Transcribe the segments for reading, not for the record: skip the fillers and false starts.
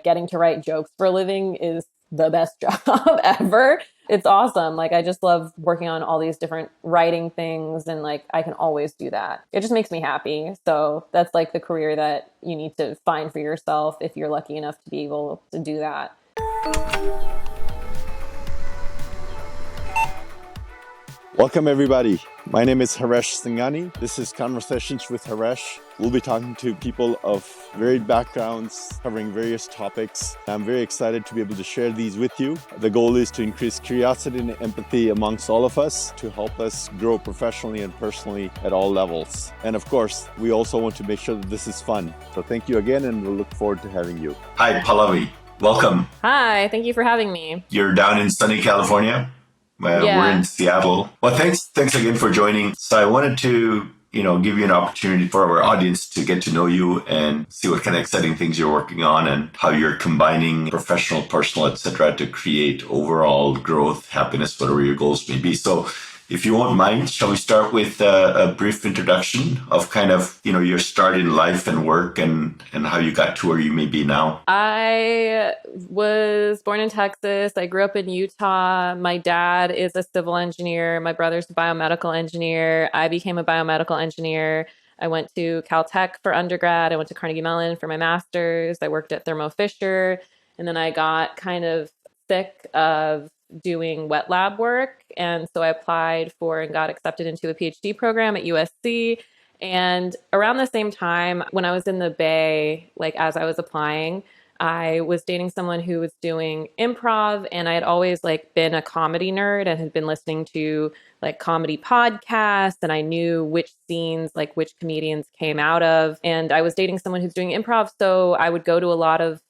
getting to write jokes for a living is the best job ever. It's awesome. Like, I just love working on all these different writing things, and like I can always do that. It just makes me happy. So that's like the career that you need to find for yourself if you're lucky enough to be able to do that. Welcome, everybody. My name is Haresh Singhani. This is Conversations with Haresh. We'll be talking to people of varied backgrounds, covering various topics. I'm very excited to be able to share these with you. The goal is to increase curiosity and empathy amongst all of us to help us grow professionally and personally at all levels. And of course, we also want to make sure that this is fun. So thank you again, and we'll look forward to having you. Hi, Pallavi. Welcome. Hi, thank you for having me. You're down in sunny California. We're in Seattle. Well, thanks again for joining. So I wanted to, give you an opportunity for our audience to get to know you and see what kind of exciting things you're working on and how you're combining professional, personal, etc., to create overall growth, happiness, whatever your goals may be. So if you won't mind, shall we start with a brief introduction of kind of, your start in life and work and how you got to where you may be now? I was born in Texas. I grew up in Utah. My dad is a civil engineer. My brother's a biomedical engineer. I became a biomedical engineer. I went to Caltech for undergrad. I went to Carnegie Mellon for my master's. I worked at Thermo Fisher. And then I got kind of sick of doing wet lab work. And so I applied for and got accepted into a PhD program at USC. And around the same time, when I was in the Bay, like as I was applying, I was dating someone who was doing improv, and I had always like been a comedy nerd and had been listening to like comedy podcasts, and I knew which scenes, like which comedians came out of. And I was dating someone who's doing improv, so I would go to a lot of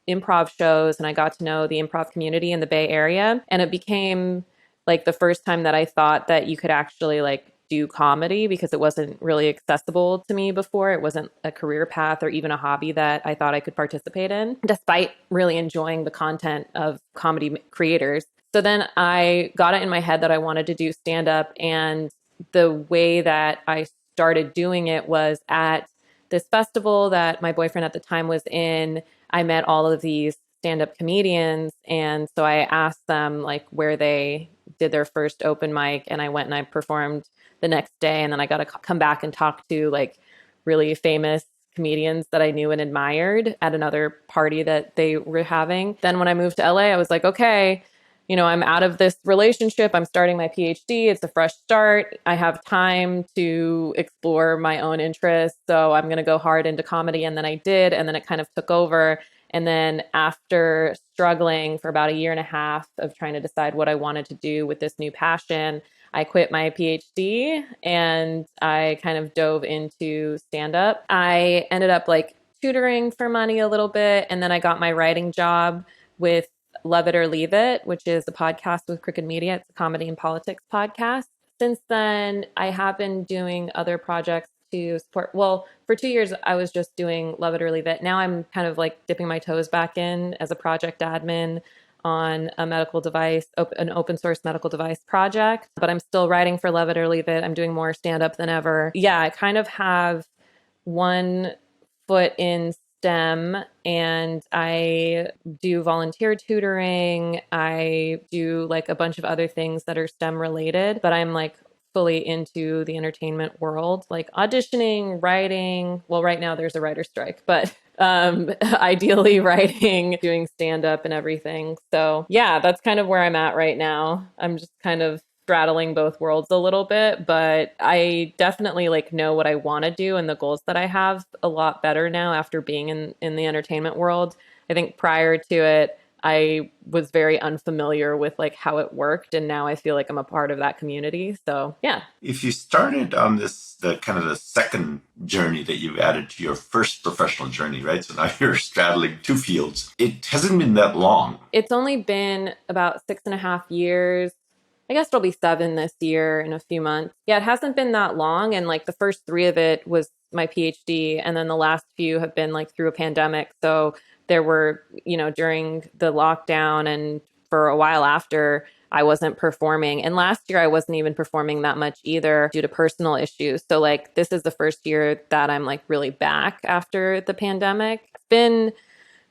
improv shows, and I got to know the improv community in the Bay Area. And it became like the first time that I thought that you could actually like do comedy, because it wasn't really accessible to me before. It wasn't a career path or even a hobby that I thought I could participate in, despite really enjoying the content of comedy creators. So then I got it in my head that I wanted to do stand-up. And the way that I started doing it was at this festival that my boyfriend at the time was in. I met all of these stand-up comedians. And so I asked them like where they did their first open mic, and I went and I performed the next day. And then I got to come back and talk to like really famous comedians that I knew and admired at another party that they were having. Then when I moved to LA, I was like, okay, I'm out of this relationship. I'm starting my PhD. It's a fresh start. I have time to explore my own interests. So I'm going to go hard into comedy. And then I did. And then it kind of took over. And then after struggling for about a year and a half of trying to decide what I wanted to do with this new passion, I quit my PhD and I kind of dove into stand-up. I ended up like tutoring for money a little bit. And then I got my writing job with Love It or Leave It, which is a podcast with Crooked Media. It's a comedy and politics podcast. Since then, I have been doing other projects to support. Well, for 2 years, I was just doing Love It or Leave It. Now I'm kind of like dipping my toes back in as a project admin on a medical device, an open source medical device project, but I'm still writing for Love It or Leave It. I'm doing more stand-up than ever. Yeah, I kind of have one foot in STEM, and I do volunteer tutoring. I do like a bunch of other things that are STEM related, but I'm like fully into the entertainment world, like auditioning, writing. Well, right now there's a writer's strike, but ideally writing, doing stand-up and everything. So yeah, that's kind of where I'm at right now. I'm just kind of straddling both worlds a little bit, but I definitely like know what I want to do and the goals that I have a lot better now after being in the entertainment world. I think prior to it, I was very unfamiliar with like how it worked, and now I feel like I'm a part of that community. So yeah. If you started on the second journey that you've added to your first professional journey, right? So now you're straddling two fields. It hasn't been that long. It's only been about 6.5 years. I guess it'll be 7 this year in a few months. Yeah, it hasn't been that long. And like the first 3 of it was my PhD. And then the last few have been like through a pandemic. So there were, during the lockdown and for a while after, I wasn't performing. And last year I wasn't even performing that much either due to personal issues. So like this is the first year that I'm like really back after the pandemic. It's been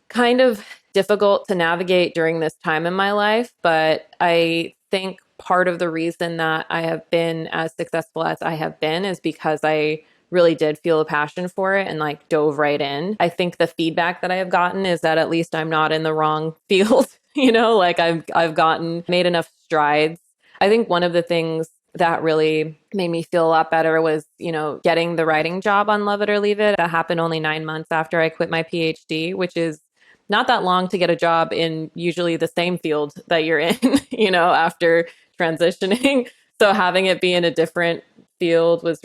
kind of difficult to navigate during this time in my life. But I think part of the reason that I have been as successful as I have been is because I really did feel a passion for it and like dove right in. I think the feedback that I have gotten is that at least I'm not in the wrong field, like I've gotten made enough strides. I think one of the things that really made me feel a lot better was, getting the writing job on Love It or Leave It. That happened only 9 months after I quit my PhD, which is not that long to get a job in usually the same field that you're in, after transitioning. So having it be in a different field it was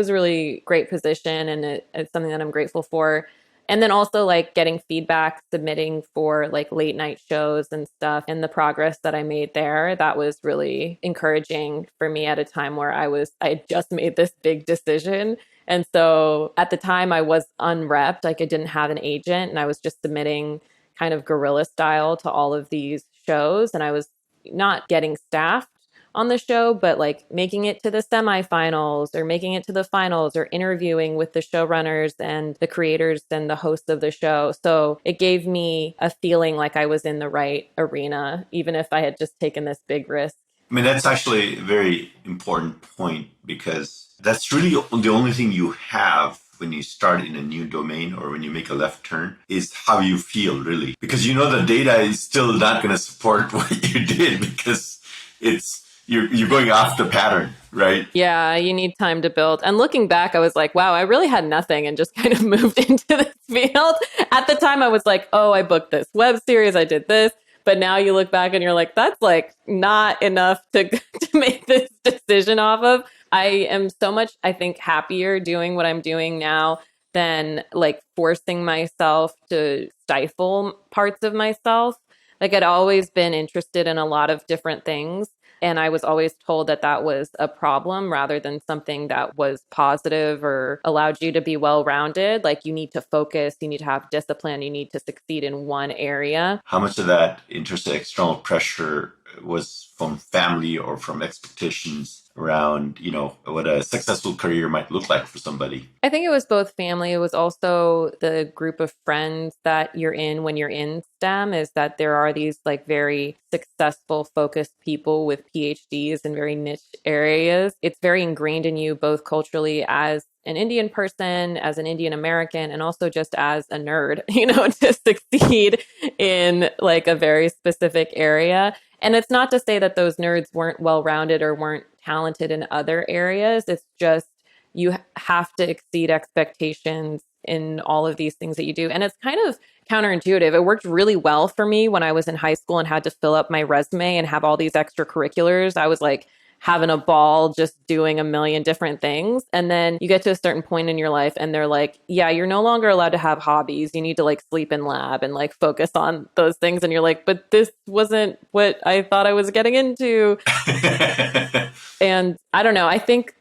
a really great position, and it's something that I'm grateful for. And then also like getting feedback, submitting for like late night shows and stuff, and the progress that I made there, that was really encouraging for me at a time where I had just made this big decision. And so at the time I was unrepped, like I didn't have an agent, and I was just submitting kind of guerrilla style to all of these shows, and I was not getting staffed on the show, but like making it to the semifinals or making it to the finals or interviewing with the showrunners and the creators and the host of the show. So it gave me a feeling like I was in the right arena, even if I had just taken this big risk. I mean, that's actually a very important point, because that's really the only thing you have when you start in a new domain or when you make a left turn is how you feel, really. Because the data is still not going to support what you did, because you're going off the pattern, right? Yeah, you need time to build. And looking back, I was like, wow, I really had nothing and just kind of moved into this field. At the time, I was like, oh, I booked this web series, I did this. But now you look back and you're like, that's like not enough to, to make this decision off of. I am so much, I think, happier doing what I'm doing now than like forcing myself to stifle parts of myself. Like I'd always been interested in a lot of different things. And I was always told that that was a problem rather than something that was positive or allowed you to be well rounded. Like you need to focus, you need to have discipline, you need to succeed in one area. How much of that interesting external pressure was from family or from expectations around, what a successful career might look like for somebody? I think it was both family. It was also the group of friends that you're in when you're in STEM, is that there are these like very successful, focused people with PhDs in very niche areas. It's very ingrained in you, both culturally as an Indian person, as an Indian American, and also just as a nerd, to succeed in like a very specific area. And it's not to say that those nerds weren't well rounded or weren't talented in other areas. It's just you have to exceed expectations in all of these things that you do. And it's kind of counterintuitive. It worked really well for me when I was in high school and had to fill up my resume and have all these extracurriculars. I was like having a ball just doing a million different things. And then you get to a certain point in your life and they're like, yeah, you're no longer allowed to have hobbies. You need to like sleep in lab and like focus on those things. And you're like, but this wasn't what I thought I was getting into. And I don't know. I think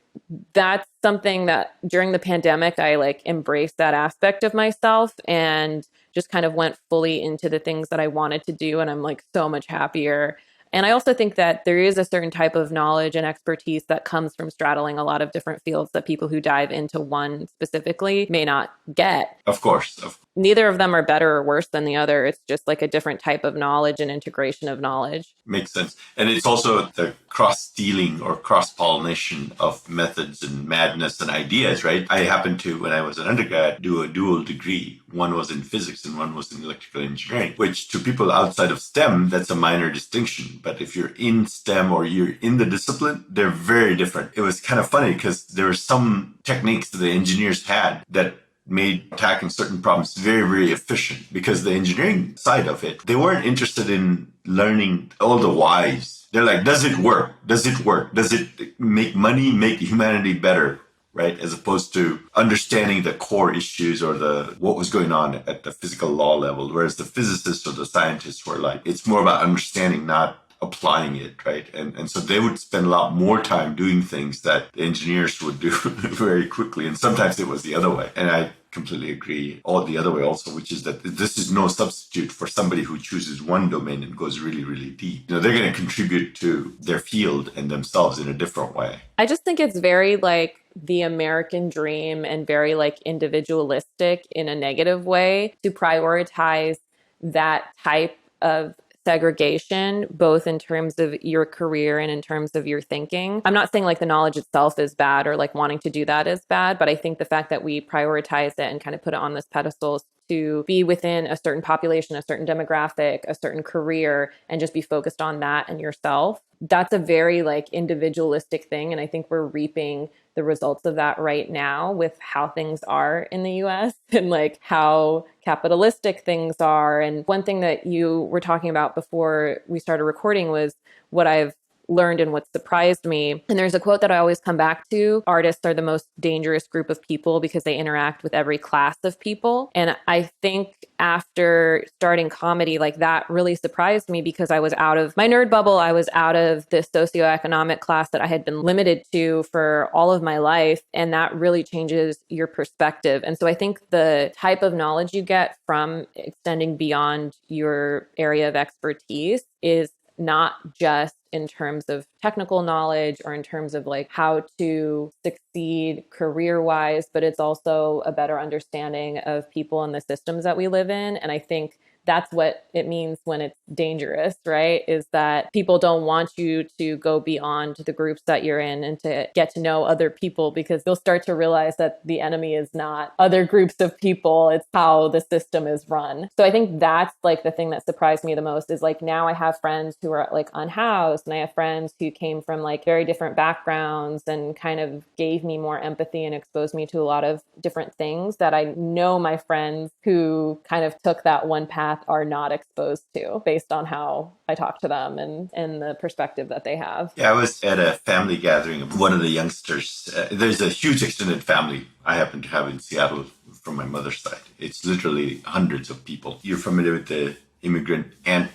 that's something that during the pandemic, I like embraced that aspect of myself and just kind of went fully into the things that I wanted to do. And I'm like so much happier. And I also think that there is a certain type of knowledge and expertise that comes from straddling a lot of different fields that people who dive into one specifically may not get. Of course. Neither of them are better or worse than the other. It's just like a different type of knowledge and integration of knowledge. Makes sense. And it's also the cross-stealing or cross-pollination of methods and madness and ideas, right? I happened to, when I was an undergrad, do a dual degree. One was in physics and one was in electrical engineering, which to people outside of STEM, that's a minor distinction. But if you're in STEM or you're in the discipline, they're very different. It was kind of funny because there were some techniques that the engineers had that made attacking certain problems very, very efficient, because the engineering side of it, they weren't interested in learning all the whys. They're like, does it work? Does it work? Does it make money, make humanity better? Right? As opposed to understanding the core issues or what was going on at the physical law level. Whereas the physicists or the scientists were like, it's more about understanding, not applying it, right? And so they would spend a lot more time doing things that the engineers would do very quickly. And sometimes it was the other way. And I completely agree. Or the other way also, which is that this is no substitute for somebody who chooses one domain and goes really, really deep. They're going to contribute to their field and themselves in a different way. I just think it's very like the American dream and very like individualistic in a negative way to prioritize that type of segregation, both in terms of your career and in terms of your thinking. I'm not saying like the knowledge itself is bad or like wanting to do that is bad, but I think the fact that we prioritize it and kind of put it on this pedestal to be within a certain population, a certain demographic, a certain career, and just be focused on that and yourself. That's a very like individualistic thing. And I think we're reaping the results of that right now with how things are in the US and like how capitalistic things are. And one thing that you were talking about before we started recording was what I've learned and what surprised me. And there's a quote that I always come back to: artists are the most dangerous group of people because they interact with every class of people. And I think after starting comedy, like that really surprised me because I was out of my nerd bubble. I was out of the socioeconomic class that I had been limited to for all of my life. And that really changes your perspective. And so I think the type of knowledge you get from extending beyond your area of expertise is not just in terms of technical knowledge or in terms of like how to succeed career wise, but it's also a better understanding of people and the systems that we live in. And I think that's what it means when it's dangerous, right? Is that people don't want you to go beyond the groups that you're in and to get to know other people, because you'll start to realize that the enemy is not other groups of people, it's how the system is run. So I think that's like the thing that surprised me the most is like now I have friends who are like unhoused, and I have friends who came from like very different backgrounds and kind of gave me more empathy and exposed me to a lot of different things that I know my friends who kind of took that one path are not exposed to based on how I talk to them and the perspective that they have. Yeah, I was at a family gathering of one of the youngsters. There's a huge extended family I happen to have in Seattle from my mother's side. It's literally hundreds of people. You're familiar with the immigrant ant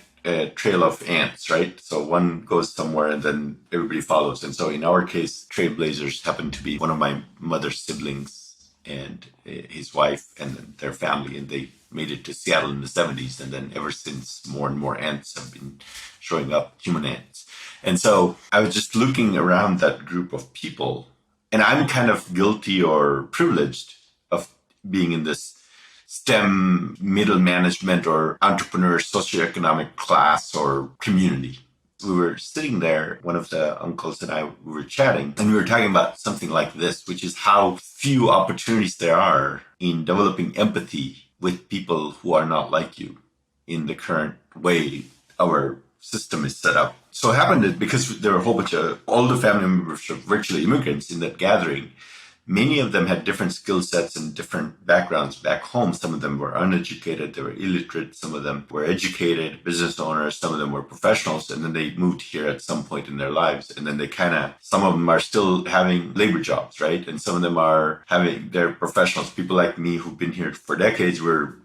trail of ants, right? So one goes somewhere and then everybody follows. And so in our case, Trailblazers happen to be one of my mother's siblings and his wife and their family, and they made it to Seattle in the 70s. And then ever since, more and more ants have been showing up, human ants. And so I was just looking around that group of people, and I'm kind of guilty or privileged of being in this STEM middle management or entrepreneur socioeconomic class or community. We were sitting there, one of the uncles and I, we were chatting, and we were talking about something like this, which is how few opportunities there are in developing empathy with people who are not like you in the current way our system is set up. So it happened that because there were a whole bunch of all the family members of virtually immigrants in that gathering, many of them had different skill sets and different backgrounds back home. Some of them were uneducated, they were illiterate. Some of them were educated, business owners. Some of them were professionals. And then they moved here at some point in their lives. And then they some of them are still having labor jobs, right? And some of them are having, they're professionals. People like me who've been here for decades were,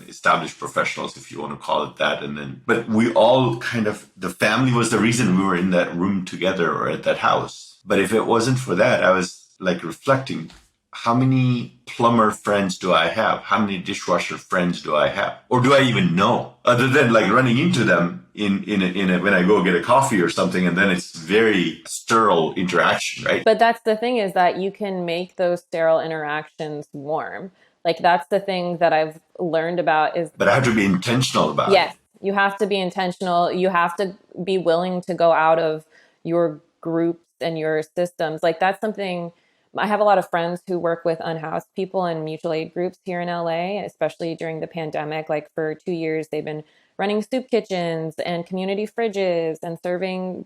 established professionals, if you want to call it that. And then, but we all the family was the reason we were in that room together or at that house. But if it wasn't for that, I was like reflecting, how many plumber friends do I have? How many dishwasher friends do I have? Or do I even know? Other than like running into them in a when I go get a coffee or something, and then it's very sterile interaction, right? But that's the thing, is that you can make those sterile interactions warm. Like that's the thing that I've learned about is... But I have to be intentional about it. Yes, you have to be intentional. You have to be willing to go out of your groups and your systems. Like that's something... I have a lot of friends who work with unhoused people in mutual aid groups here in LA, especially during the pandemic. Like for 2 years, they've been running soup kitchens and community fridges and serving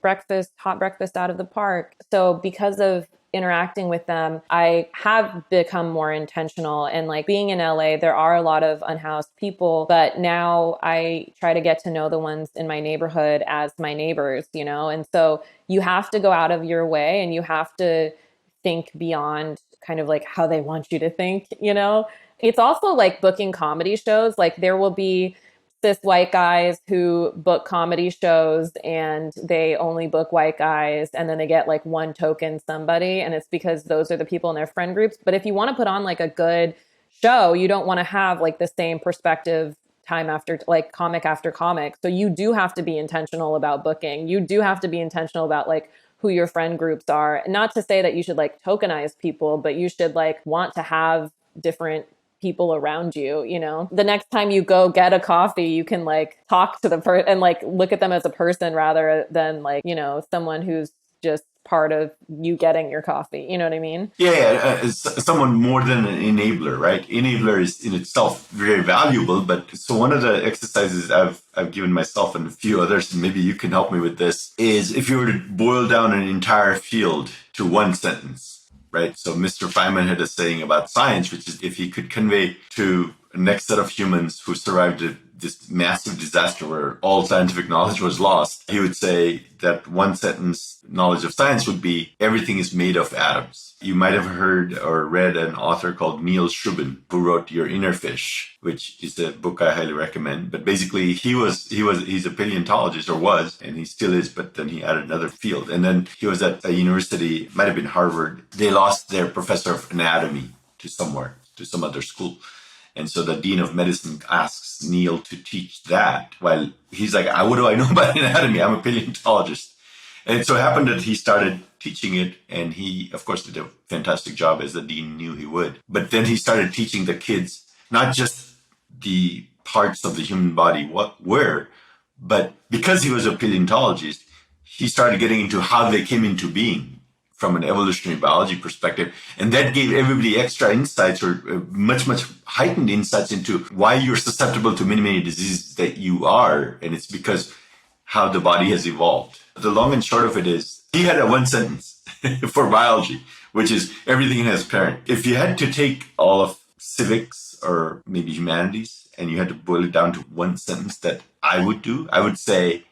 hot breakfast out of the park. So because of interacting with them, I have become more intentional. And like being in LA, there are a lot of unhoused people, but now I try to get to know the ones in my neighborhood as my neighbors, And so you have to go out of your way and you have to think beyond kind of like how they want you to think, It's also like booking comedy shows. Like there will be cis white guys who book comedy shows and they only book white guys, and then they get like one token somebody, and it's because those are the people in their friend groups. But if you want to put on like a good show, you don't want to have like the same perspective time after like comic after comic. So you do have to be intentional about booking. You do have to be intentional about like who your friend groups are. Not to say that you should like tokenize people, but you should like want to have different people around you, you know? The next time you go get a coffee, you can like talk to the person and like look at them as a person rather than like, you know, someone who's just part of you getting your coffee. You know what I mean? Yeah, someone more than an enabler, right? Enabler is in itself very valuable, but so one of the exercises I've given myself and a few others, and maybe you can help me with this, is if you were to boil down an entire field to one sentence, right? So Mr. Feynman had a saying about science, which is if he could convey to the next set of humans who survived this massive disaster where all scientific knowledge was lost, he would say that one sentence knowledge of science would be everything is made of atoms. You might have heard or read an author called Neil Shubin who wrote Your Inner Fish, which is a book I highly recommend. But basically he's a paleontologist, or was, and he still is, but then he added another field. And then he was at a university, might have been Harvard. They lost their professor of anatomy to some other school. And so the dean of medicine asks Neil to teach that, while he's like, what do I know about anatomy? I'm a paleontologist. And it so happened that he started teaching it, and he, of course, did a fantastic job, as the dean knew he would. But then he started teaching the kids not just the parts of the human body but because he was a paleontologist, he started getting into how they came into being from an evolutionary biology perspective. And that gave everybody extra insights, or much, much heightened insights into why you're susceptible to many, many diseases that you are. And it's because how the body has evolved. The long and short of it is, he had a one sentence for biology, which is everything has parent. If you had to take all of civics or maybe humanities and you had to boil it down to one sentence that I would do, I would say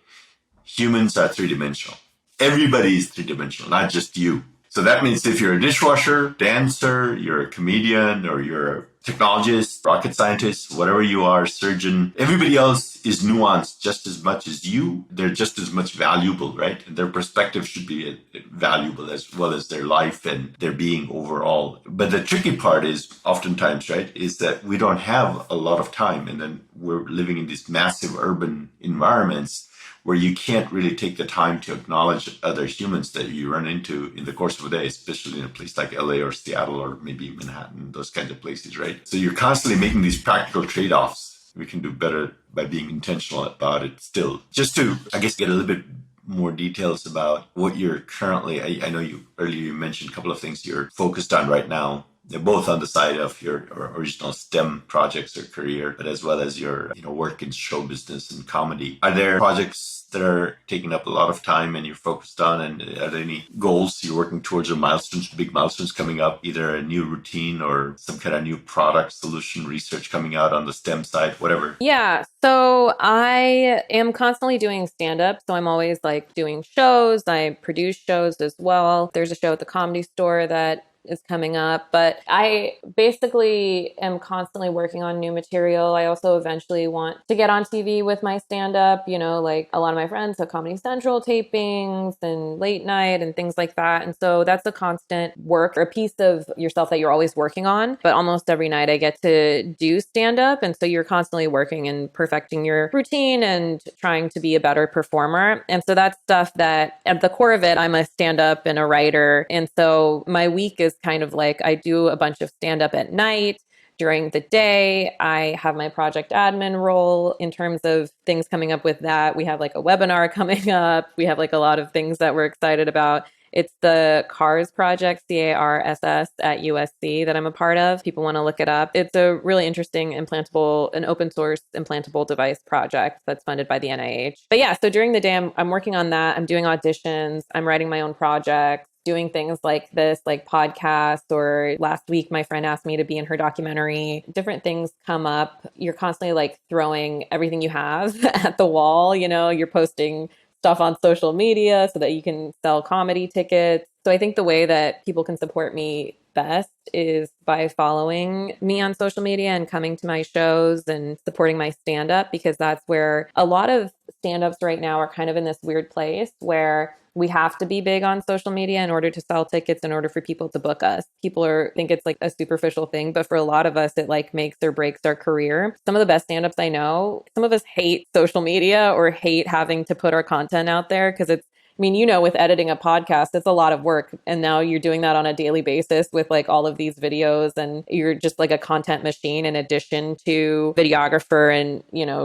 humans are three-dimensional. Everybody is three-dimensional, not just you. So that means if you're a dishwasher, dancer, you're a comedian, or you're a technologist, rocket scientist, whatever you are, surgeon, everybody else is nuanced just as much as you. They're just as much valuable, right? And their perspective should be valuable as well as their life and their being overall. But the tricky part is oftentimes, right, is that we don't have a lot of time. And then we're living in these massive urban environments where you can't really take the time to acknowledge other humans that you run into in the course of a day, especially in a place like LA or Seattle or maybe Manhattan, those kinds of places, right? So you're constantly making these practical trade-offs. We can do better by being intentional about it still. Just to, I guess, get a little bit more details about what you're currently, I know earlier you mentioned a couple of things you're focused on right now. They're both on the side of your original STEM projects or career, but as well as your work in show business and comedy. Are there projects that are taking up a lot of time and you're focused on? And are there any goals you're working towards, or milestones, big milestones coming up, either a new routine or some kind of new product, solution, research coming out on the STEM side, whatever? Yeah. So I am constantly doing stand-up. So I'm always like doing shows. I produce shows as well. There's a show at the Comedy Store that is coming up, but I basically am constantly working on new material. I also eventually want to get on TV with my stand-up, like a lot of my friends have Comedy Central tapings and late night and things like that. And so that's a constant work, or a piece of yourself that you're always working on. But almost every night I get to do stand-up. And so you're constantly working and perfecting your routine and trying to be a better performer. And so that's stuff that at the core of it, I'm a stand-up and a writer. And so my week is kind of like I do a bunch of stand-up at night. During the day, I have my project admin role in terms of things coming up with that. We have like a webinar coming up. We have like a lot of things that we're excited about. It's the CARS project, CARSS at USC that I'm a part of. People want to look it up. It's a really interesting an open source implantable device project that's funded by the NIH. But yeah, so during the day, I'm working on that. I'm doing auditions. I'm writing my own projects, doing things like this, like podcasts, or last week, my friend asked me to be in her documentary. Different things come up. You're constantly like throwing everything you have at the wall. You're posting stuff on social media so that you can sell comedy tickets. So I think the way that people can support me best is by following me on social media and coming to my shows and supporting my stand-up, because that's where a lot of stand-ups right now are kind of in this weird place where we have to be big on social media in order to sell tickets, in order for people to book us. People think it's like a superficial thing, but for a lot of us, it like makes or breaks our career. Some of the best stand-ups I know, some of us hate social media or hate having to put our content out there because it's mean, with editing a podcast, it's a lot of work. And now you're doing that on a daily basis with like all of these videos, and you're just like a content machine in addition to videographer and,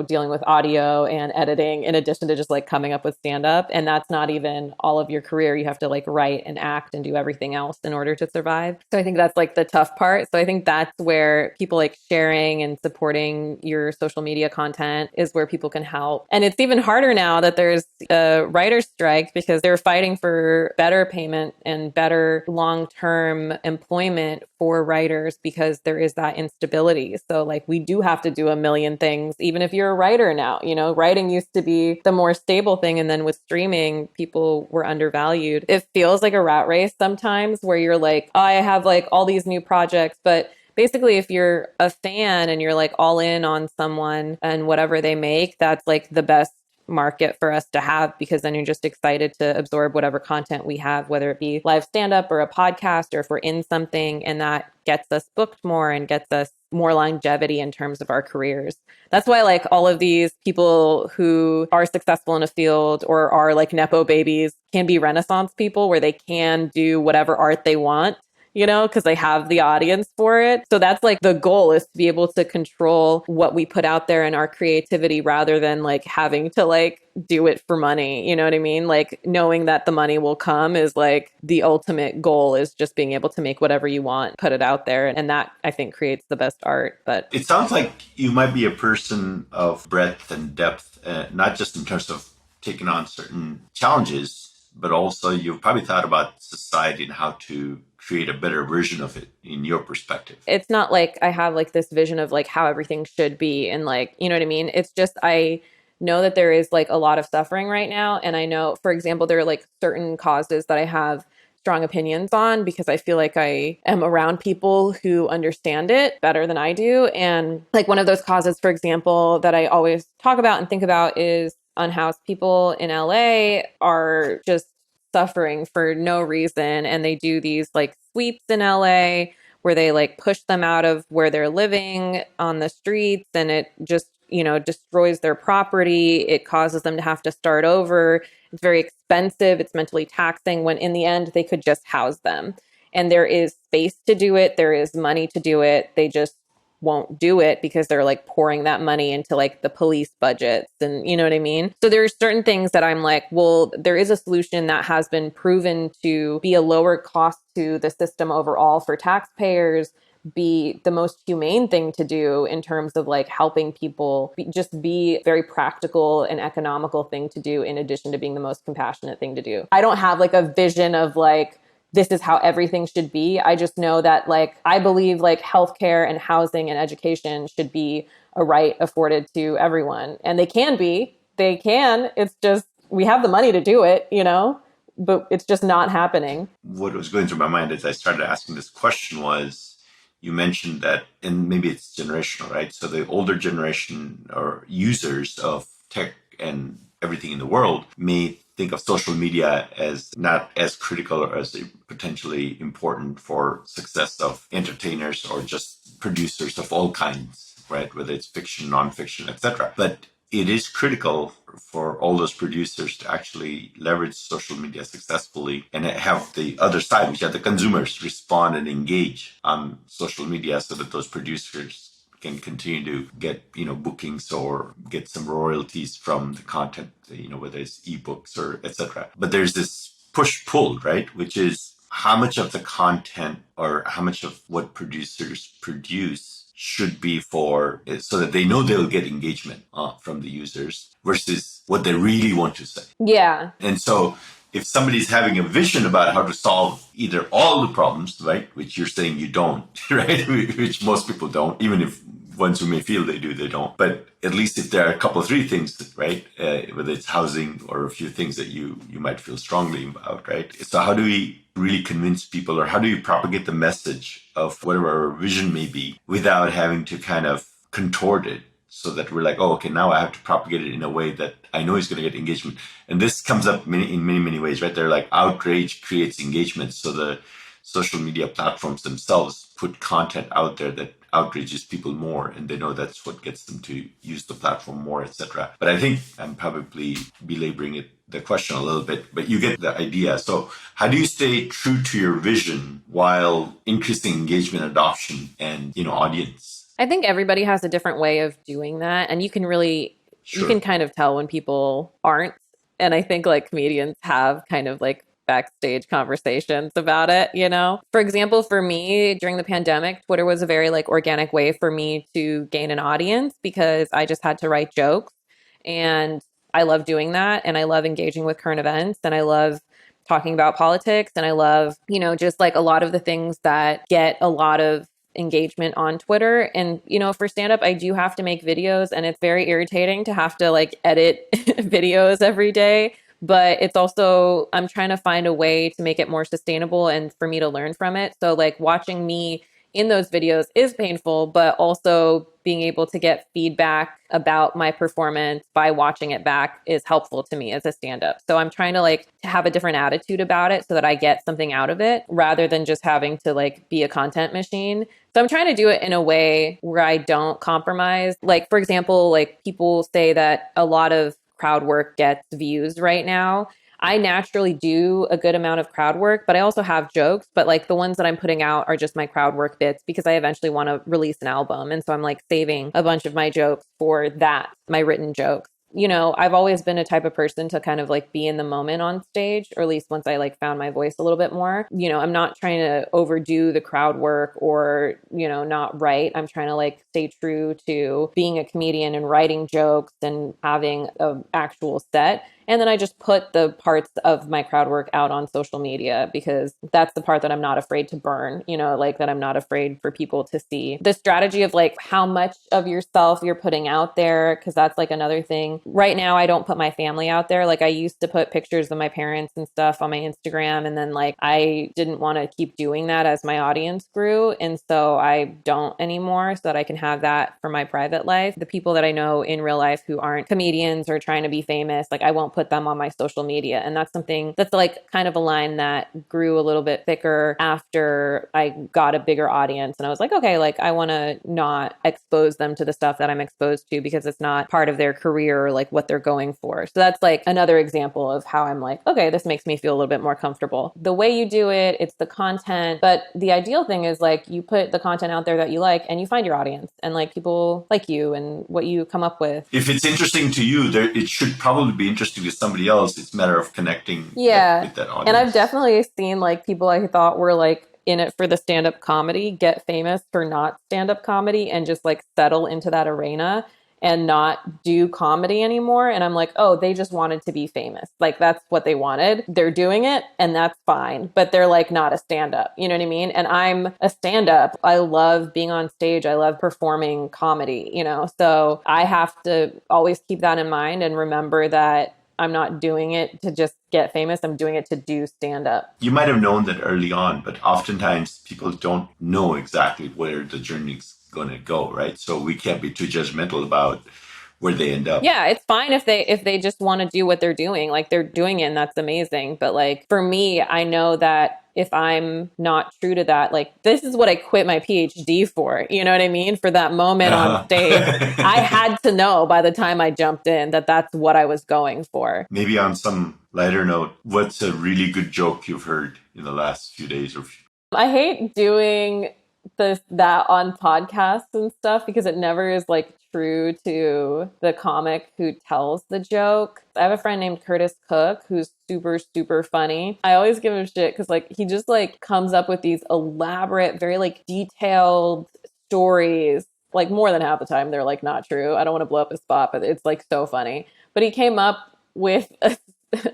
dealing with audio and editing, in addition to just like coming up with stand up. And that's not even all of your career. You have to like write and act and do everything else in order to survive. So I think that's like the tough part. So I think that's where people like sharing and supporting your social media content is where people can help. And it's even harder now that there's a writer's strike, because they're fighting for better payment and better long-term employment for writers, because there is that instability. So like we do have to do a million things, even if you're a writer now. Writing used to be the more stable thing. And then with streaming, people were undervalued. It feels like a rat race sometimes where you're like, oh, I have like all these new projects, but basically, if you're a fan and you're like all in on someone and whatever they make, that's like the best market for us to have, because then you're just excited to absorb whatever content we have, whether it be live stand up or a podcast, or if we're in something, and that gets us booked more and gets us more longevity in terms of our careers. That's why like all of these people who are successful in a field or are like Nepo babies can be Renaissance people, where they can do whatever art they want, because they have the audience for it. So that's like the goal, is to be able to control what we put out there in our creativity, rather than like having to like do it for money. You know what I mean? Like knowing that the money will come is like the ultimate goal, is just being able to make whatever you want, put it out there. And that I think creates the best art. But it sounds like you might be a person of breadth and depth, not just in terms of taking on certain challenges, but also you've probably thought about society and how to create a better version of it in your perspective. It's not like I have like this vision of like how everything should be, and like, you know what I mean? It's just, I know that there is like a lot of suffering right now. And I know, for example, there are like certain causes that I have strong opinions on, because I feel like I am around people who understand it better than I do. And like one of those causes, for example, that I always talk about and think about is unhoused people in LA are just suffering for no reason. And they do these like sweeps in LA where they like push them out of where they're living on the streets, and it just, destroys their property. It causes them to have to start over. It's very expensive. It's mentally taxing, when in the end they could just house them. And there is space to do it. There is money to do it. They just won't do it because they're like pouring that money into like the police budgets, and you know what I mean? So there are certain things that I'm like, well, there is a solution that has been proven to be a lower cost to the system overall for taxpayers, be the most humane thing to do in terms of like helping people, just be very practical and economical thing to do, in addition to being the most compassionate thing to do. I don't have like a vision of like, this is how everything should be. I just know that like, I believe like healthcare and housing and education should be a right afforded to everyone. And they can. It's just, we have the money to do it, but it's just not happening. What was going through my mind as I started asking this question was, you mentioned that, and maybe it's generational, right? So the older generation or users of tech and everything in the world may think of social media as not as critical or as potentially important for success of entertainers or just producers of all kinds, right? Whether it's fiction, nonfiction, etc. But it is critical for all those producers to actually leverage social media successfully and have the other side, which are the consumers, respond and engage on social media so that those producers can continue to get, bookings or get some royalties from the content, whether it's ebooks or etc. But there's this push-pull, right? Which is how much of the content or how much of what producers produce should be for, so that they know they'll get engagement from the users versus what they really want to say. Yeah. And so if somebody's having a vision about how to solve either all the problems, right, which you're saying you don't, right, which most people don't, even if ones who may feel they do, they don't. But at least if there are a couple, three things, right, whether it's housing or a few things that you might feel strongly about, right? So how do we really convince people, or how do you propagate the message of whatever our vision may be without having to kind of contort it so that we're like, oh, okay, now I have to propagate it in a way that I know is going to get engagement. And this comes up in many ways, right? They're like outrage creates engagement. So the social media platforms themselves put content out there that outrages people more, and they know that's what gets them to use the platform more, etc. But I think I'm probably belaboring it the question a little bit, but you get the idea. So how do you stay true to your vision while increasing engagement, adoption, and, audience? I think everybody has a different way of doing that. And you can kind of tell when people aren't. And I think like comedians have kind of like backstage conversations about it, you know? For example, for me during the pandemic, Twitter was a very like organic way for me to gain an audience because I just had to write jokes. And I love doing that. And I love engaging with current events. And I love talking about politics. And I love, just like a lot of the things that get a lot of engagement on Twitter. And, for stand up, I do have to make videos and it's very irritating to have to like edit videos every day. But it's also, I'm trying to find a way to make it more sustainable and for me to learn from it. So, like, watching me in those videos is painful, but also being able to get feedback about my performance by watching it back is helpful to me as a stand-up. So I'm trying to like to have a different attitude about it so that I get something out of it rather than just having to like be a content machine. So I'm trying to do it in a way where I don't compromise. Like, for example, like people say that a lot of crowd work gets views right now. I naturally do a good amount of crowd work, but I also have jokes. But like the ones that I'm putting out are just my crowd work bits because I eventually want to release an album. And so I'm like saving a bunch of my jokes for that, my written jokes. I've always been a type of person to kind of like be in the moment on stage, or at least once I like found my voice a little bit more. I'm not trying to overdo the crowd work or, not write. I'm trying to like stay true to being a comedian and writing jokes and having an actual set. And then I just put the parts of my crowd work out on social media because that's the part that I'm not afraid to burn, like that I'm not afraid for people to see. The strategy of like how much of yourself you're putting out there, because that's like another thing. Right now, I don't put my family out there. Like I used to put pictures of my parents and stuff on my Instagram. And then like I didn't want to keep doing that as my audience grew. And so I don't anymore so that I can have that for my private life. The people that I know in real life who aren't comedians or trying to be famous, like I won't put them on my social media. And that's something that's like kind of a line that grew a little bit thicker after I got a bigger audience. And I was like, okay, like I want to not expose them to the stuff that I'm exposed to because it's not part of their career or like what they're going for. So that's like another example of how I'm like, okay, this makes me feel a little bit more comfortable. The way you do it, it's the content. But the ideal thing is like you put the content out there that you like and you find your audience and like people like you and what you come up with. If it's interesting to you, it should probably be interesting to somebody else. It's a matter of connecting with that audience. And I've definitely seen like people I thought were like in it for the stand-up comedy get famous for not stand-up comedy and just like settle into that arena and not do comedy anymore. And I'm like, oh, they just wanted to be famous. Like that's what they wanted. They're doing it and that's fine. But they're like not a stand-up. You know what I mean? And I'm a stand-up. I love being on stage. I love performing comedy, So I have to always keep that in mind and remember that I'm not doing it to just get famous. I'm doing it to do stand-up. You might have known that early on, but oftentimes people don't know exactly where the journey's going to go, right? So we can't be too judgmental about where they end up. Yeah, it's fine if they just want to do what they're doing. Like they're doing it and that's amazing. But like for me, I know that if I'm not true to that, like this is what I quit my PhD for. You know what I mean? For that moment on stage, I had to know by the time I jumped in that that's what I was going for. Maybe on some lighter note, what's a really good joke you've heard in the last few days? I hate doing that on podcasts and stuff because it never is like true to the comic who tells the joke. I have a friend named Curtis Cook who's super, super funny. I always give him shit because like he just like comes up with these elaborate, very like detailed stories. Like more than half the time they're like not true. I don't want to blow up his spot, but it's like so funny. But he came up with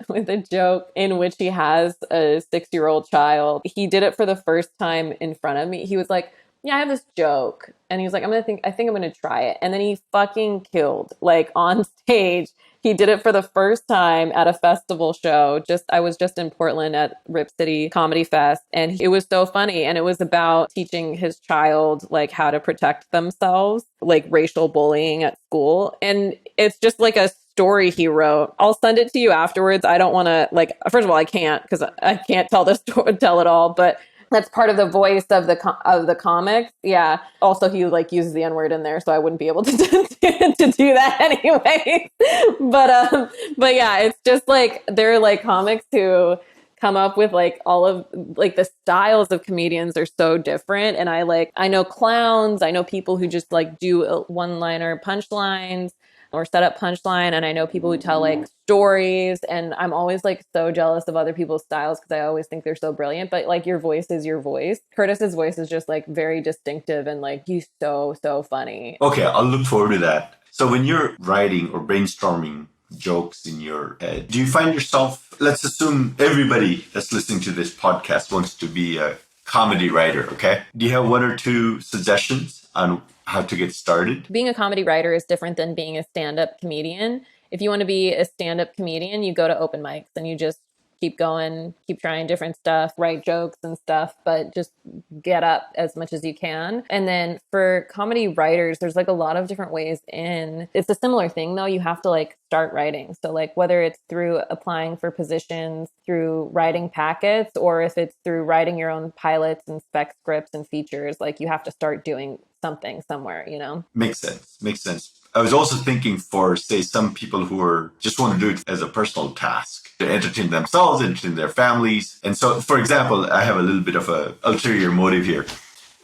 with a joke in which he has a 6-year-old child. He did it for the first time in front of me. He was like, yeah, I have this joke. And he was like, I think I'm going to try it. And then he fucking killed, like on stage. He did it for the first time at a festival show. I was just in Portland at Rip City Comedy Fest. And it was so funny. And it was about teaching his child like how to protect themselves, like racial bullying at school. And it's just like a story he wrote. I'll send it to you afterwards. I don't want to like, first of all, I can't because I can't tell the story, tell it all, but That's part of the voice of the comics. Yeah. Also, he like uses the N-word in there, so I wouldn't be able to to do that anyway. But yeah, it's just like they're like comics who come up with like all of like the styles of comedians are so different. And I know clowns, I know people who just like do one-liner punchlines or set up punchline. And I know people who tell like stories, and I'm always like so jealous of other people's styles because I always think they're so brilliant. But like your voice is your voice. Curtis's voice is just like very distinctive, and like he's so funny. Okay, I'll look forward to that. So when you're writing or brainstorming jokes in your head, do you find yourself, let's assume everybody that's listening to this podcast wants to be a comedy writer, okay? Do you have one or two suggestions on how to get started? Being a comedy writer is different than being a stand-up comedian. If you want to be a stand-up comedian, you go to open mics and you just keep going, keep trying different stuff, write jokes and stuff, but just get up as much as you can. And then for comedy writers, there's like a lot of different ways in. It's a similar thing though. You have to like start writing. So like whether it's through applying for positions, through writing packets, or if it's through writing your own pilots and spec scripts and features, like you have to start doing something somewhere, you know? Makes sense. Makes sense. I was also thinking for, say, some people who are just want to do it as a personal task to entertain themselves, entertain their families. And so, for example, I have a little bit of a ulterior motive here.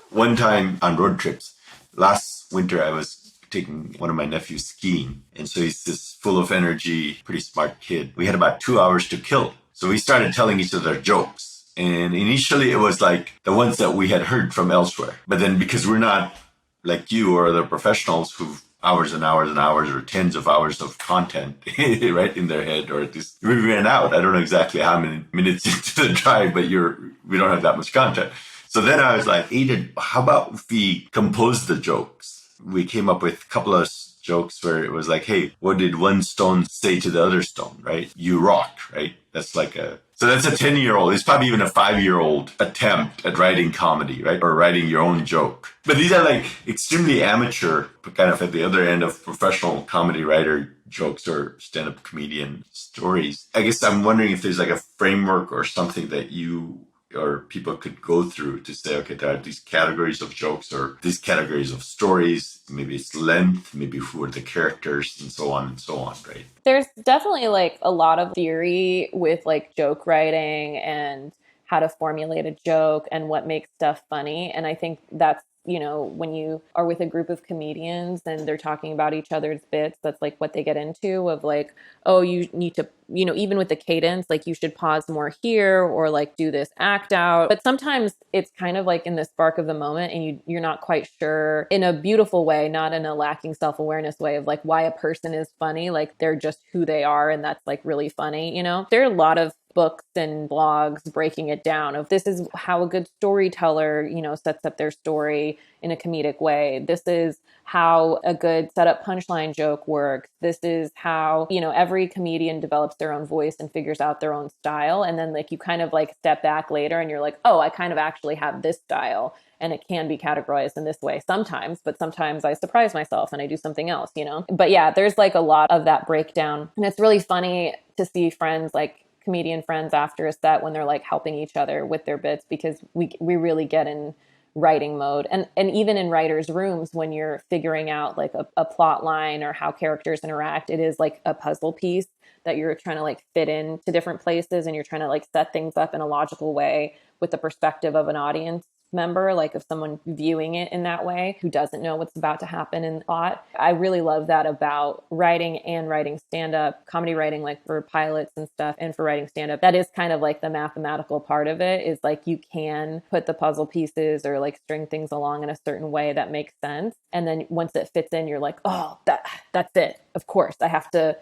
One time on road trips, last winter, I was taking one of my nephews skiing. And so he's this full of energy, pretty smart kid. We had about 2 hours to kill. So we started telling each other jokes. And initially it was like the ones that we had heard from elsewhere. But then because we're not like you or other professionals who've hours and hours and hours or tens of hours of content right in their head, or at least we ran out. I don't know exactly how many minutes into the drive, but we don't have that much content. So then I was like, Aiden, how about if we compose the jokes? We came up with a couple of jokes where it was like, hey, what did one stone say to the other stone, right? You rock, right? That's like so that's a 10-year-old. It's probably even a 5-year-old attempt at writing comedy, right? Or writing your own joke. But these are like extremely amateur, but kind of at the other end of professional comedy writer jokes or stand-up comedian stories. I guess I'm wondering if there's like a framework or something that you or people could go through to say, okay, there are these categories of jokes or these categories of stories. Maybe it's length, maybe who are the characters, and so on and so on, right? There's definitely like a lot of theory with like joke writing and how to formulate a joke and what makes stuff funny. And I think that's, you know, when you are with a group of comedians and they're talking about each other's bits, that's like what they get into of like, oh, you need to, you know, even with the cadence, like you should pause more here or like do this act out. But sometimes it's kind of like in the spark of the moment and you're not quite sure in a beautiful way, not in a lacking self-awareness way of like why a person is funny. Like they're just who they are. And that's like really funny. You know, there are a lot of books and blogs breaking it down of this is how a good storyteller, you know, sets up their story in a comedic way. This is how a good setup punchline joke works. This is how, you know, every comedian develops their own voice and figures out their own style. And then like you kind of like step back later and you're like, oh, I kind of actually have this style and it can be categorized in this way sometimes, but sometimes I surprise myself and I do something else, you know? But yeah, there's like a lot of that breakdown. And it's really funny to see friends like comedian friends after a set when they're like helping each other with their bits because we really get in writing mode. And even in writers' rooms, when you're figuring out like a plot line or how characters interact, it is like a puzzle piece that you're trying to like fit into different places and you're trying to like set things up in a logical way with the perspective of an audience member, like of someone viewing it in that way who doesn't know what's about to happen in thought. I really love that about writing and writing stand-up, comedy writing, like for pilots and stuff, and for writing stand-up. That is kind of like the mathematical part of it is like you can put the puzzle pieces or like string things along in a certain way that makes sense. And then once it fits in, you're like, oh, that's it. Of course, I have to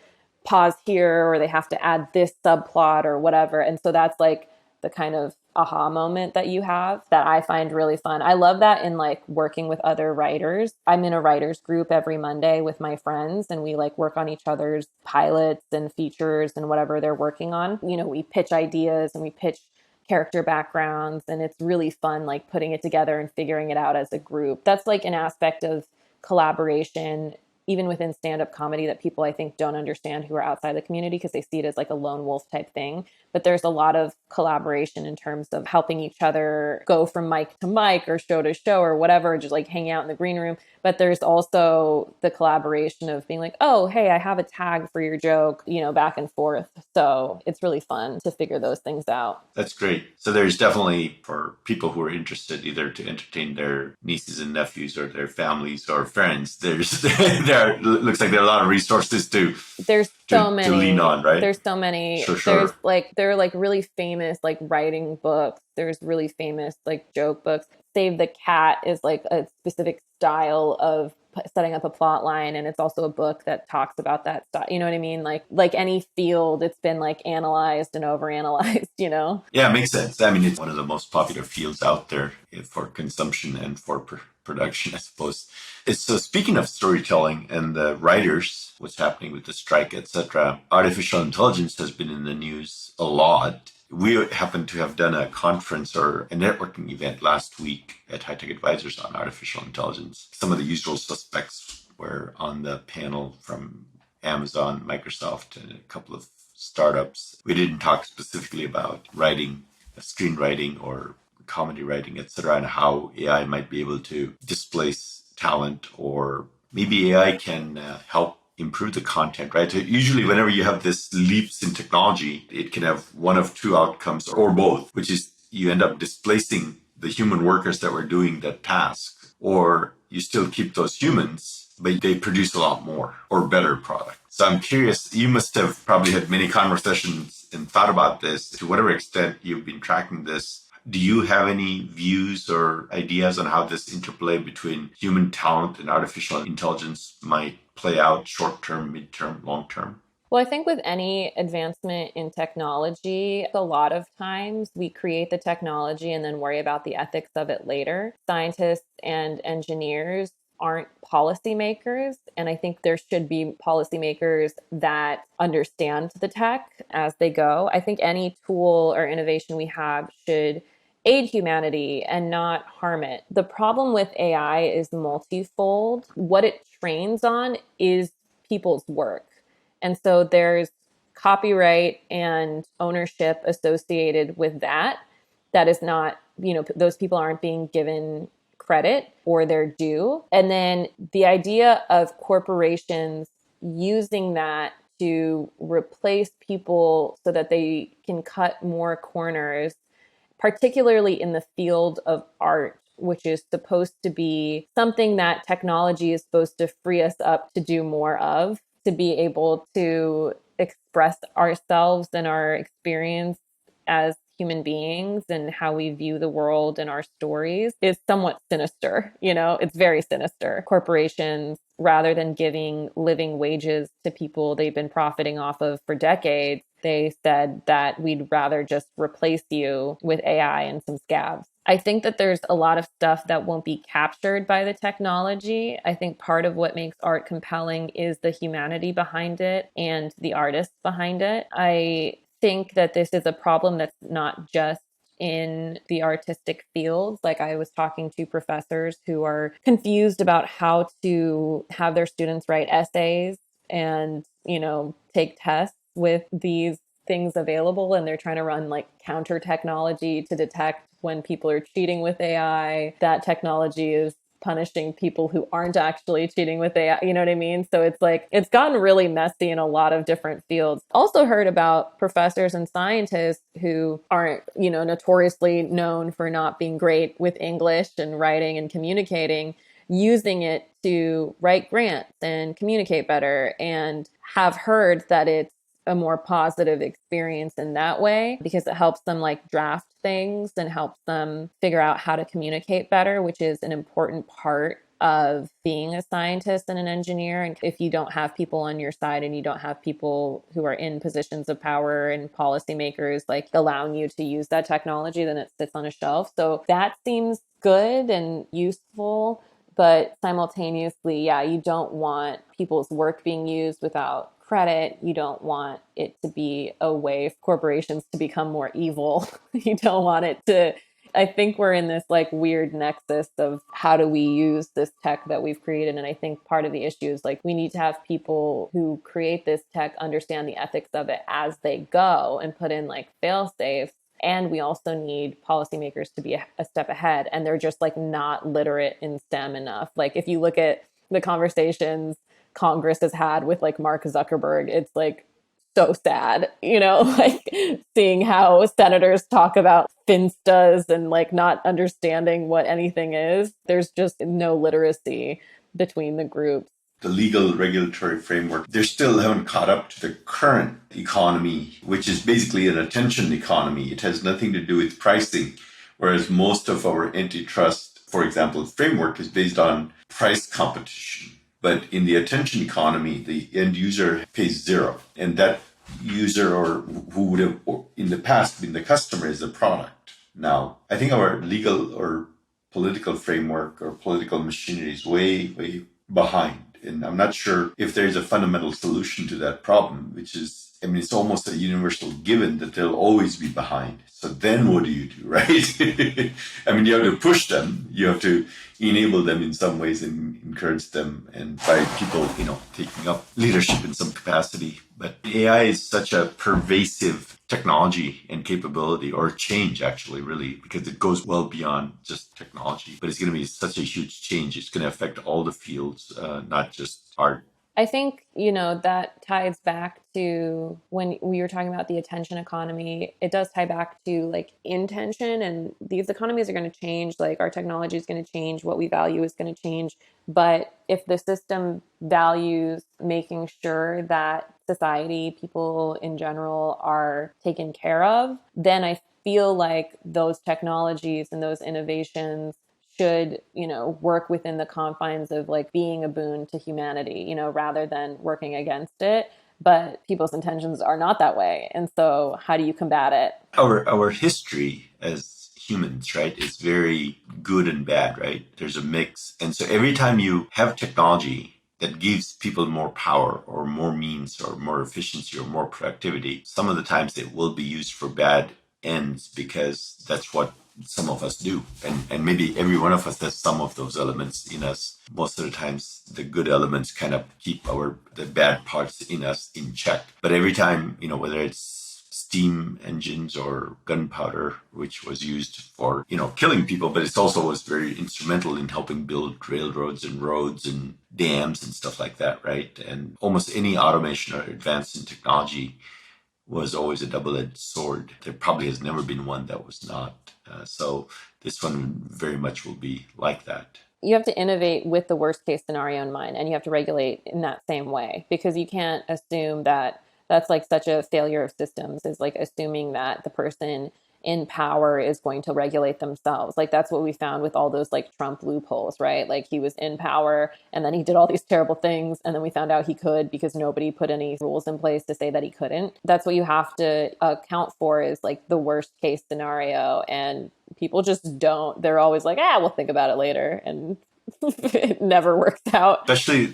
pause here or they have to add this subplot or whatever. And so that's like the kind of aha moment that you have that I find really fun. I love that in like working with other writers. I'm in a writers group every Monday with my friends and we like work on each other's pilots and features and whatever they're working on. You know, we pitch ideas and we pitch character backgrounds and it's really fun like putting it together and figuring it out as a group. That's like an aspect of collaboration even within stand-up comedy, that people I think don't understand who are outside the community because they see it as like a lone wolf type thing. But there's a lot of collaboration in terms of helping each other go from mic to mic or show to show or whatever, just like hang out in the green room. But there's also the collaboration of being like, oh, hey, I have a tag for your joke, back and forth. So it's really fun to figure those things out. That's great. So there's definitely, for people who are interested either to entertain their nieces and nephews or their families or friends, looks like there are a lot of resources there's so many to lean on, right? There's so many. Sure. There are like really famous like writing books. There's really famous like joke books. Save the Cat is like a specific style of setting up a plot line, and it's also a book that talks about that stuff. You know what I mean? Like any field, it's been like analyzed and overanalyzed. Yeah, it makes sense. I mean, it's one of the most popular fields out there for consumption and for production, I suppose. So speaking of storytelling and the writers, what's happening with the strike, etc., artificial intelligence has been in the news a lot. We happen to have done a conference or a networking event last week at High Tech Advisors on artificial intelligence. Some of the usual suspects were on the panel from Amazon, Microsoft, and a couple of startups. We didn't talk specifically about writing, screenwriting, or comedy writing, etc., and how AI might be able to displace talent, or maybe AI can help improve the content, right? So usually whenever you have this leaps in technology, it can have one of two outcomes or both, which is you end up displacing the human workers that were doing that task, or you still keep those humans, but they produce a lot more or better product. So I'm curious, you must have probably had many conversations and thought about this. To whatever extent you've been tracking this, do you have any views or ideas on how this interplay between human talent and artificial intelligence might play out short-term, mid-term, long-term? Well, I think with any advancement in technology, a lot of times we create the technology and then worry about the ethics of it later. Scientists and engineers aren't policymakers. And I think there should be policymakers that understand the tech as they go. I think any tool or innovation we have should aid humanity and not harm it. The problem with AI is multifold. What it trains on is people's work. And so there's copyright and ownership associated with that. That is not, those people aren't being given credit or their due. And then the idea of corporations using that to replace people so that they can cut more corners, particularly in the field of art, which is supposed to be something that technology is supposed to free us up to do more of, to be able to express ourselves and our experience as human beings and how we view the world and our stories, is somewhat sinister. It's very sinister. Corporations, rather than giving living wages to people they've been profiting off of for decades, they said that we'd rather just replace you with AI and some scabs. I think that there's a lot of stuff that won't be captured by the technology. I think part of what makes art compelling is the humanity behind it and the artists behind it. I think that this is a problem that's not just in the artistic fields. Like, I was talking to professors who are confused about how to have their students write essays and, take tests with these things available, and they're trying to run like counter technology to detect when people are cheating with AI. That technology is punishing people who aren't actually cheating with AI. You know what I mean? So it's like, it's gotten really messy in a lot of different fields. Also heard about professors and scientists who aren't, notoriously known for not being great with English and writing and communicating, using it to write grants and communicate better, and have heard that it's a more positive experience in that way because it helps them like draft things and helps them figure out how to communicate better, which is an important part of being a scientist and an engineer. And if you don't have people on your side and you don't have people who are in positions of power and policymakers like allowing you to use that technology, then it sits on a shelf. So that seems good and useful. But simultaneously, yeah, you don't want people's work being used without credit. You don't want it to be a way for corporations to become more evil. You don't want it to I think we're in this like weird nexus of how do we use this tech that we've created. And I think part of the issue is like we need to have people who create this tech understand the ethics of it as they go and put in like fail safes. And we also need policymakers to be a step ahead. And they're just like not literate in STEM enough. Like if you look at the conversations Congress has had with like Mark Zuckerberg, it's like so sad, like seeing how senators talk about finstas and like not understanding what anything is. There's just no literacy between the groups. The legal regulatory framework, they still haven't caught up to the current economy, which is basically an attention economy. It has nothing to do with pricing, whereas most of our antitrust, for example, framework is based on price competition. But in the attention economy, the end user pays zero. And that user, or who would have in the past been the customer, is the product. Now, I think our legal or political framework or political machinery is way, way behind. And I'm not sure if there's a fundamental solution to that problem, which is, it's almost a universal given that they'll always be behind. So then what do you do, right? You have to push them. You have to enable them in some ways and encourage them, and by people, taking up leadership in some capacity. But AI is such a pervasive technology and capability, or change actually, really, because it goes well beyond just technology. But it's going to be such a huge change. It's going to affect all the fields, not just art. I think, that ties back to when we were talking about the attention economy. It does tie back to like intention, and these economies are going to change. Like our technology is going to change. What we value is going to change. But if the system values making sure that society, people in general, are taken care of, then I feel like those technologies and those innovations should, work within the confines of like being a boon to humanity, rather than working against it. But people's intentions are not that way. And so how do you combat it? Our history as humans, right, is very good and bad, right? There's a mix. And so every time you have technology that gives people more power or more means or more efficiency or more productivity, some of the times it will be used for bad ends, because that's what some of us do. And maybe every one of us has some of those elements in us. Most of the times the good elements kind of keep the bad parts in us in check. But every time, whether it's steam engines or gunpowder, which was used for, killing people, but it also was very instrumental in helping build railroads and roads and dams and stuff like that, right? And almost any automation or advance in technology was always a double-edged sword. There probably has never been one that was not. So this one very much will be like that. You have to innovate with the worst case scenario in mind, and you have to regulate in that same way, because you can't assume that that's like such a failure of systems, is like assuming that the person in power is going to regulate themselves. Like that's what we found with all those like Trump loopholes, right? Like he was in power and then he did all these terrible things, and then we found out he could because nobody put any rules in place to say that he couldn't. That's what you have to account for, is like the worst case scenario. And people just don't. They're always like, we'll think about it later. And it never works out. Especially,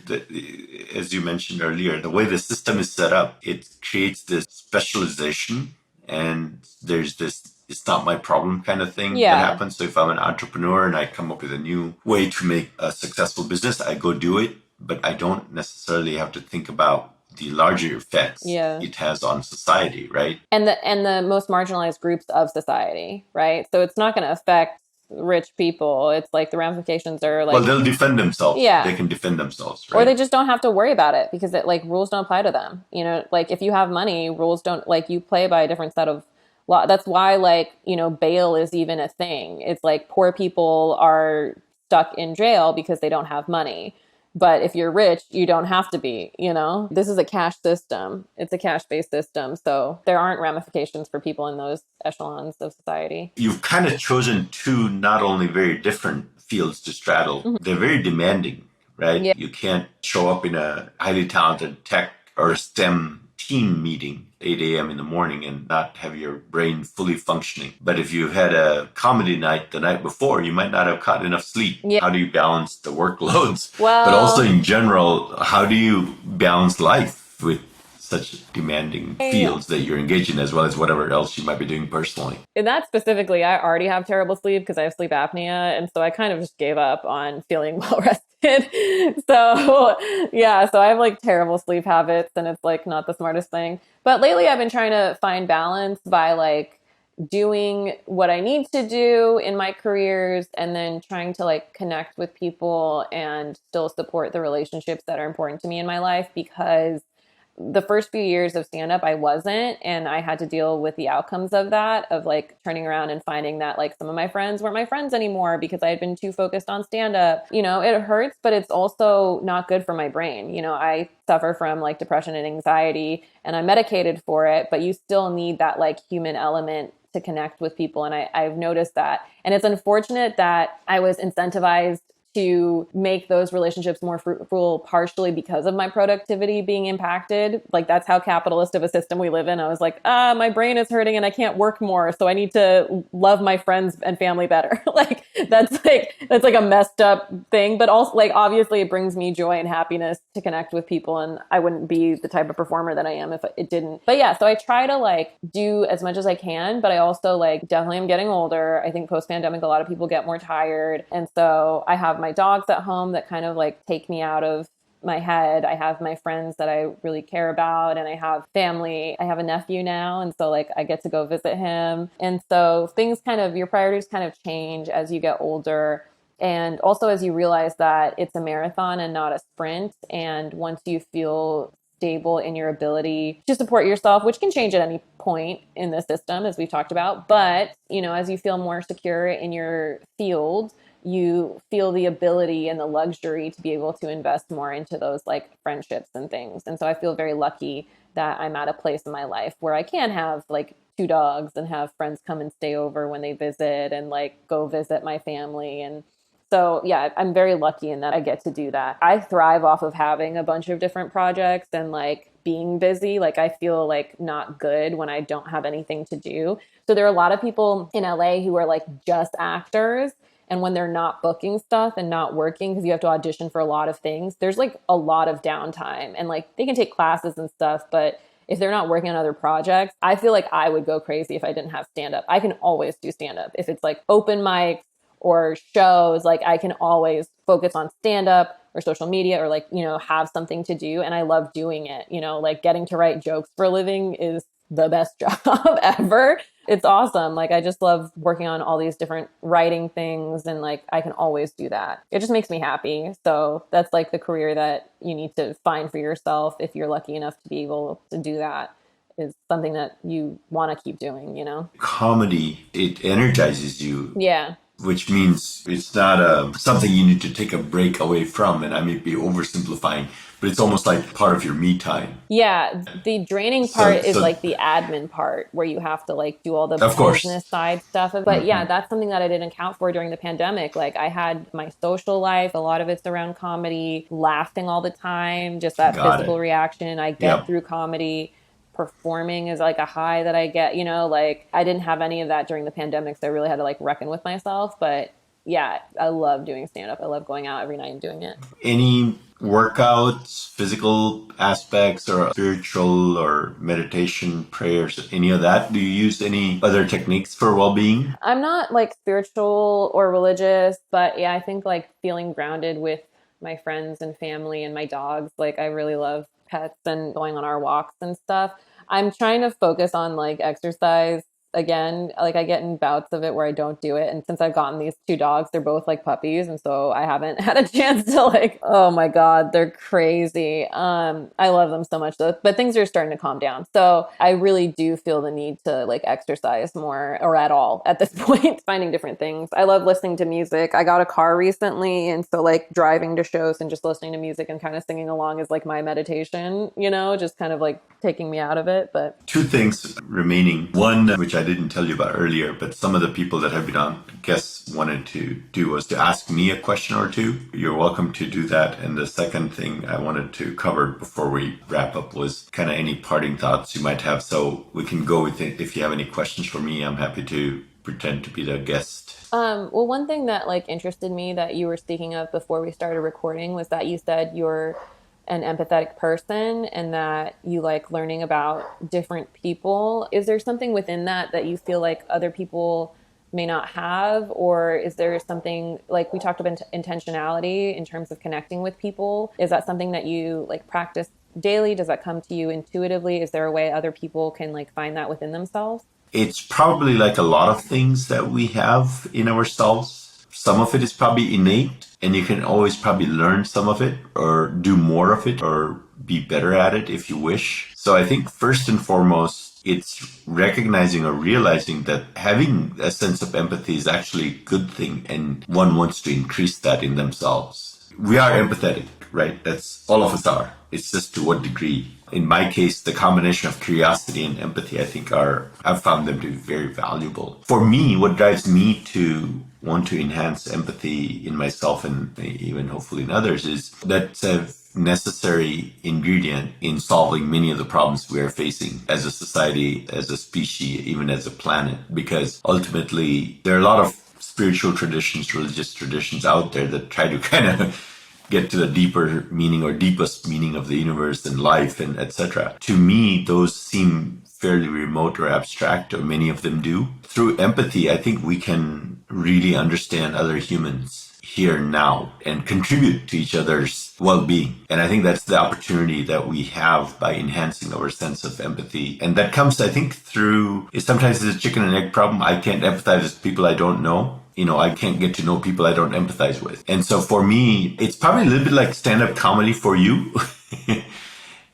as you mentioned earlier, the way the system is set up, it creates this specialization, and there's this it's not my problem kind of thing that happens. So if I'm an entrepreneur and I come up with a new way to make a successful business, I go do it, but I don't necessarily have to think about the larger effects it has on society, right? And the most marginalized groups of society, right? So it's not going to affect rich people. It's like the ramifications are like, well, they'll defend themselves. Yeah, they can defend themselves, right? Or they just don't have to worry about it, because it like rules don't apply to them. Like if you have money, rules don't, like you play by a different set of law. That's why like bail is even a thing. It's like poor people are stuck in jail because they don't have money. But if you're rich, you don't have to be, This is a cash system. It's a cash-based system. So there aren't ramifications for people in those echelons of society. You've kind of chosen two not only very different fields to straddle. Mm-hmm. They're very demanding, right? Yeah. You can't show up in a highly talented tech or STEM team meeting 8 a.m. in the morning and not have your brain fully functioning. But if you had a comedy night the night before, you might not have caught enough sleep. Yeah. How do you balance the workloads? Well, but also in general, how do you balance life with such demanding fields that you're engaged in, as well as whatever else you might be doing personally. In that specifically, I already have terrible sleep because I have sleep apnea. And so I kind of just gave up on feeling well rested. So yeah, so I have like terrible sleep habits and it's like not the smartest thing. But lately I've been trying to find balance by like doing what I need to do in my careers and then trying to like connect with people and still support the relationships that are important to me in my life, because the first few years of stand up, I wasn't. And I had to deal with the outcomes of that, of like turning around and finding that like some of my friends weren't my friends anymore because I had been too focused on stand up. You know, it hurts, but it's also not good for my brain. You know, I suffer from like depression and anxiety and I'm medicated for it, but you still need that like human element to connect with people. And I've noticed that. And it's unfortunate that I was incentivized to make those relationships more fruitful partially because of my productivity being impacted. Like that's how capitalist of a system we live in. I was like, my brain is hurting and I can't work more. So I need to love my friends and family better. Like that's like a messed up thing. But also like obviously it brings me joy and happiness to connect with people. And I wouldn't be the type of performer that I am if it didn't. But yeah, so I try to like do as much as I can, but I also like definitely am getting older. I think post-pandemic, a lot of people get more tired. And so I have my dogs at home that kind of like take me out of my head. I have my friends that I really care about and I have family. I have a nephew now. And so like I get to go visit him. And so things kind of, your priorities kind of change as you get older. And also as you realize that it's a marathon and not a sprint. And once you feel stable in your ability to support yourself, which can change at any point in the system, as we've talked about. But, you know, as you feel more secure in your field, you feel the ability and the luxury to be able to invest more into those like friendships and things. And so I feel very lucky that I'm at a place in my life where I can have like two dogs and have friends come and stay over when they visit and like go visit my family. And so, yeah, I'm very lucky in that I get to do that. I thrive off of having a bunch of different projects and like being busy. Like I feel like not good when I don't have anything to do. So there are a lot of people in LA who are like just actors. And when they're not booking stuff and not working, because you have to audition for a lot of things, there's like a lot of downtime and like they can take classes and stuff. But if they're not working on other projects, I feel like I would go crazy if I didn't have stand up. I can always do stand up. If it's like open mics or shows, like I can always focus on stand up or social media or like, you know, have something to do. And I love doing it, you know, like getting to write jokes for a living is the best job ever. It's awesome. Like I just love working on all these different writing things and like I can always do that. It just makes me happy. So that's like the career that you need to find for yourself if you're lucky enough to be able to do that, is something that you want to keep doing, you know? Comedy, it energizes you. Yeah. Which means it's not something you need to take a break away from. And I may be oversimplifying, but it's almost like part of your me time. Yeah. The draining part is like the admin part where you have to like do all the business side stuff. But yeah, that's something that I didn't account for during the pandemic. Like I had my social life, a lot of it's around comedy, laughing all the time, just that physical reaction I get through comedy. Performing is like a high that I get, you know, like I didn't have any of that during the pandemic. So I really had to like reckon with myself. But yeah, I love doing stand up. I love going out every night and doing it. Any workouts, physical aspects, or spiritual or meditation, prayers, any of that? Do you use any other techniques for well-being? I'm not like spiritual or religious, but yeah, I think like feeling grounded with my friends and family and my dogs. Like I really love pets and going on our walks and stuff. I'm trying to focus on like exercise again. Like I get in bouts of it where I don't do it. And since I've gotten these two dogs, they're both like puppies. And so I haven't had a chance to like, oh my God, they're crazy. I love them so much though, but things are starting to calm down. So I really do feel the need to like exercise more or at all at this point, finding different things. I love listening to music. I got a car recently. And so like driving to shows and just listening to music and kind of singing along is like my meditation, you know, just kind of like taking me out of it. But two things remaining. One, which I didn't tell you about earlier, but some of the people that have been on guests wanted to do was to ask me a question or two. You're welcome to do that. And the second thing I wanted to cover before we wrap up was kind of any parting thoughts you might have. So we can go with it. If you have any questions for me, I'm happy to pretend to be the guest. Well, one thing that like interested me that you were speaking of before we started recording was that you said you're an empathetic person and that you like learning about different people. Is there something within that that you feel like other people may not have? Or is there something like we talked about intentionality in terms of connecting with people? Is that something that you like practice daily? Does that come to you intuitively? Is there a way other people can like find that within themselves? It's probably like a lot of things that we have in ourselves. Some of it is probably innate, and you can always probably learn some of it or do more of it or be better at it if you wish. So I think first and foremost, it's recognizing or realizing that having a sense of empathy is actually a good thing, and one wants to increase that in themselves. We are empathetic, right? That's all of us are. It's just to what degree. In my case, the combination of curiosity and empathy, I think I've found them to be very valuable. For me, what drives me to want to enhance empathy in myself and even hopefully in others is that's a necessary ingredient in solving many of the problems we are facing as a society, as a species, even as a planet. Because ultimately, there are a lot of spiritual traditions, religious traditions out there that try to kind of get to the deeper meaning or deepest meaning of the universe and life and etc. To me, those seem fairly remote or abstract, or many of them do. Through empathy, I think we can really understand other humans here now and contribute to each other's well-being. And I think that's the opportunity that we have by enhancing our sense of empathy. And that comes, I think, through, sometimes it's a chicken and egg problem. I can't empathize with people I don't know. I can't get to know people I don't empathize with. And so for me, it's probably a little bit like stand-up comedy for you.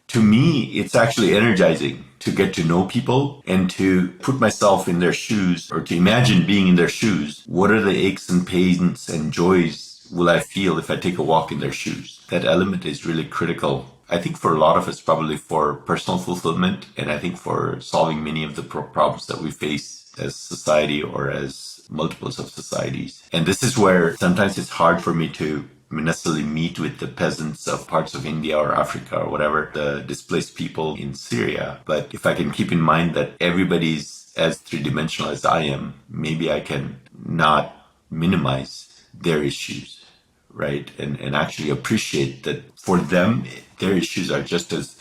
To me, it's actually energizing to get to know people and to put myself in their shoes, or to imagine being in their shoes. What are the aches and pains and joys will I feel if I take a walk in their shoes? That element is really critical. I think for a lot of us, probably for personal fulfillment, and I think for solving many of the problems that we face as society or as multiples of societies. And this is where sometimes it's hard for me to necessarily meet with the peasants of parts of India or Africa or whatever, the displaced people in Syria. But if I can keep in mind that everybody's as three-dimensional as I am, maybe I can not minimize their issues, right? And actually appreciate that for them, their issues are just as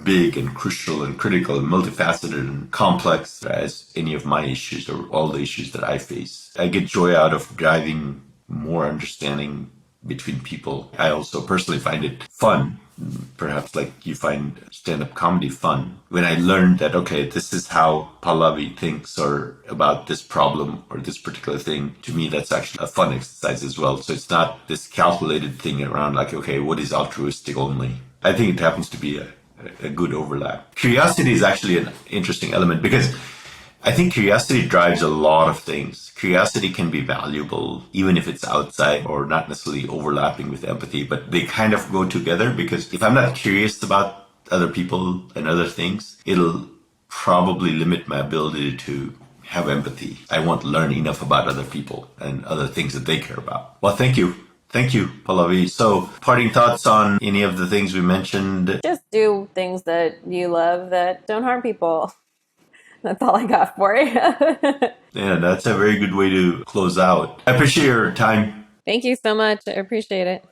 big and crucial and critical and multifaceted and complex as any of my issues or all the issues that I face. I get joy out of driving more understanding between people. I also personally find it fun, perhaps like you find stand-up comedy fun. When I learned that, okay, this is how Pallavi thinks or about this problem or this particular thing, to me, that's actually a fun exercise as well. So it's not this calculated thing around like, okay, what is altruistic only? I think it happens to be a good overlap. Curiosity is actually an interesting element because I think curiosity drives a lot of things. Curiosity can be valuable, even if it's outside or not necessarily overlapping with empathy, but they kind of go together because if I'm not curious about other people and other things, it'll probably limit my ability to have empathy. I won't learn enough about other people and other things that they care about. Well, thank you. Thank you, Pallavi. So, parting thoughts on any of the things we mentioned? Just do things that you love that don't harm people. That's all I got for you. Yeah, that's a very good way to close out. I appreciate your time. Thank you so much. I appreciate it.